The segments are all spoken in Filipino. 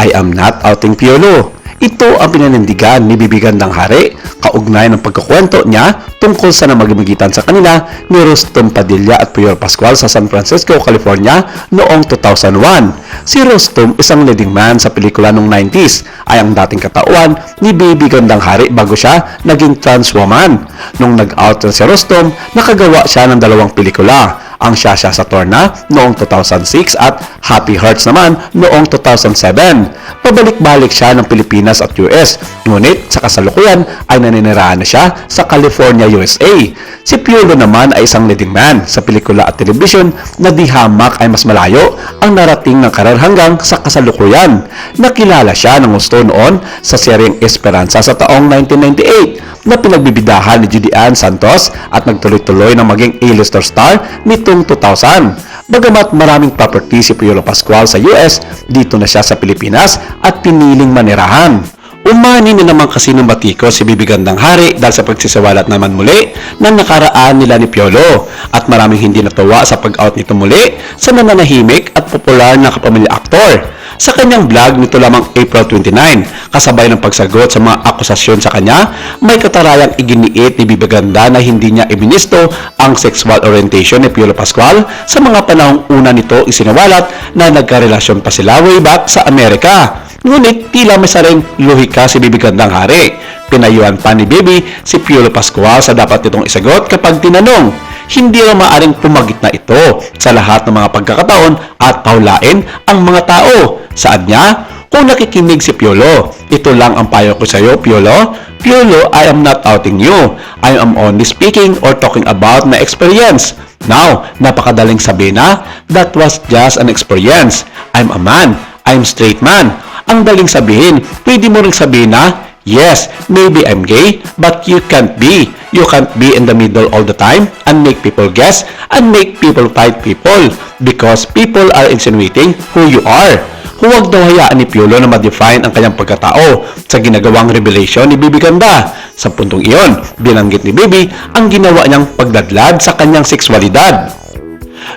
I am not outing Piolo. Ito ang pinanindigan ni Bibi Gandang Hari kaugnay ng pagkukwento niya tungkol sa namamagitan sa kanila ni Rostom Padilla at Piolo Pascual sa San Francisco, California noong 2001. Si Rostom, isang leading man sa pelikula noong 90s, ay ang dating katauhan ni Bibi Gandang Hari bago siya naging trans woman. Nung nag-out si Rostom, nakagawa siya ng 2 pelikula. Ang Shasha sa Torna noong 2006 at Happy Hearts naman noong 2007. Pabalik-balik siya ng Pilipinas at US, ngunit sa kasalukuyan ay naninirahan na siya sa California, USA. Si Piolo naman ay isang leading man sa pelikula at telebisyon na di hamak ay mas malayo ang narating ng karir hanggang sa kasalukuyan. Nakilala siya ng gusto noon sa seryeng Esperanza sa taong 1998 na pinagbibidahan ni Judy Ann Santos at nagtuloy-tuloy na maging A-lister star nitong 2000. Bagamat maraming property si Piolo Pascual sa US, dito na siya sa Pilipinas at piniling manirahan. Umani na naman kasi ng batiko si Bibi Gandang Hari dahil sa pagsisiwalat naman muli ng nakaraan nila ni Piolo at maraming hindi natuwa sa pag-out nito muli sa nananahimik at popular na kapamilya aktor. Sa kanyang vlog nito lamang April 29, kasabay ng pagsagot sa mga akusasyon sa kanya, may katarayang iginiit ni Bibi Ganda na hindi niya ibinisto ang sexual orientation ni Piolo Pascual sa mga panahong una nito isinawalat na nagkarelasyon pa sila way back sa Amerika. Ngunit tila may saring lohika si Bibi Gandang Hari. Pinayuhan pa ni Bibi si Piolo Pascual sa dapat nitong isagot kapag tinanong. Hindi raw maaring pumagit na ito sa lahat ng mga pagkakataon at paulain ang mga tao. Saad niya, kung nakikinig si Piolo, ito lang ang payo ko sa iyo, Piolo. Piolo, I am not outing you. I am only speaking or talking about my experience. Now, napakadaling sabihin na, that was just an experience. I'm a man. I'm straight man. Ang daling sabihin, pwede mo ring sabihin na, yes, maybe I'm gay, but you can't be. You can't be in the middle all the time and make people guess and make people fight people because people are insinuating who you are. Huwag daw hayaan ni Piolo na ma-define ang kanyang pagkatao sa ginagawang revelation ni Bibi Ganda. Sa puntong iyon, binanggit ni Bibi ang ginawa niyang pagdadlad sa kanyang sexualidad.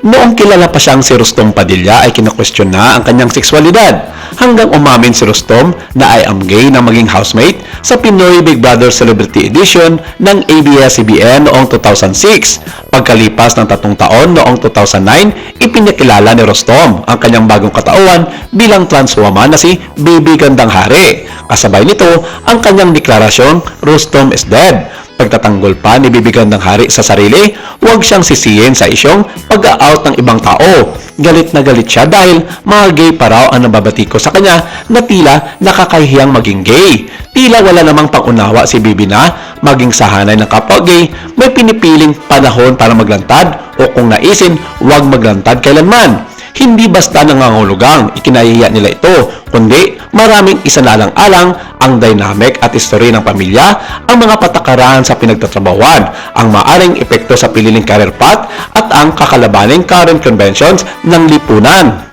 Noong kilala pa siyang si Rostom Padilla ay kinakwestiyon na ang kanyang sexualidad hanggang umamin si Rostom na I am gay na maging housemate sa Pinoy Big Brother Celebrity Edition ng ABS-CBN noong 2006. Pagkalipas ng 3 taon noong 2009, ipinakilala ni Rostom ang kanyang bagong katauhan bilang trans woman na si Bibi Gandang Hari. Kasabay nito ang kanyang deklarasyong Rostom is dead. Pagtatanggol pa ni Bibi Gandang Hari sa sarili, huwag siyang sisihin sa isyong pag-out ng ibang tao. Galit na galit siya dahil mga gay pa raw ang nababatiko sa kanya na tila nakakahiyang maging gay. Tila wala namang pangunawa si Bibi na maging sahanay ng kapwa gay, may pinipiling panahon para maglantad o kung naisin, huwag maglantad kailanman. Hindi basta nangangulugang ikinahihiya nila ito, kundi maraming isanalang-alang ang dynamic at history ng pamilya, ang mga patakaran sa pinagtatrabahuan, ang maaring epekto sa pililing career path at ang kakalabaning current conventions ng lipunan.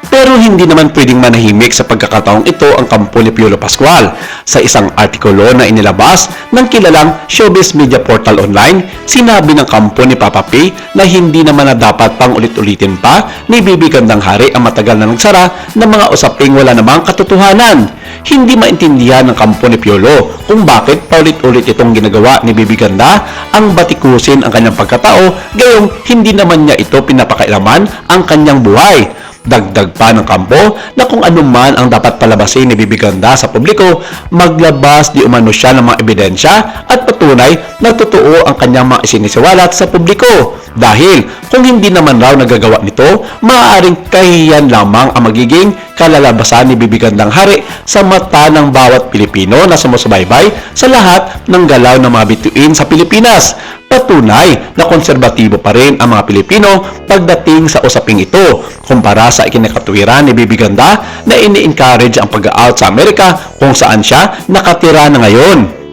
Pero hindi naman pwedeng manahimik sa pagkakataong ito ang kampo ni Piolo Pascual. Sa isang artikulo na inilabas ng kilalang showbiz media portal online, sinabi ng kampo ni Papa P na hindi naman na dapat pang ulit-ulitin pa ni Bibi Gandang Hari ang matagal na nagsara ng mga usaping wala namang katotohanan. Hindi maintindihan ng kampo ni Piolo kung bakit paulit-ulit itong ginagawa ni Bibi Ganda ang batikusin ang kanyang pagkatao, gayong hindi naman niya ito pinapakailaman ang kanyang buhay. Dagdag pa ng kampo na kung ano man ang dapat palabasin ni Bibi Ganda sa publiko, maglabas di umano siya ng mga ebidensya at patunay na totoo ang kanyang mga isinisiwalat sa publiko. Dahil kung hindi naman raw nagagawa nito, maaaring kahihiyan lamang ang magiging kalalabasan ni Bibi Gandang Hari sa mata ng bawat Pilipino na sumusubaybay sa lahat ng galaw ng mga bituin sa Pilipinas. Patunay na konserbatibo pa rin ang mga Pilipino pagdating sa usaping ito kumpara sa ikinakatwiran ni Bibi Ganda na ini-encourage ang pag-out sa Amerika kung saan siya nakatira na ngayon.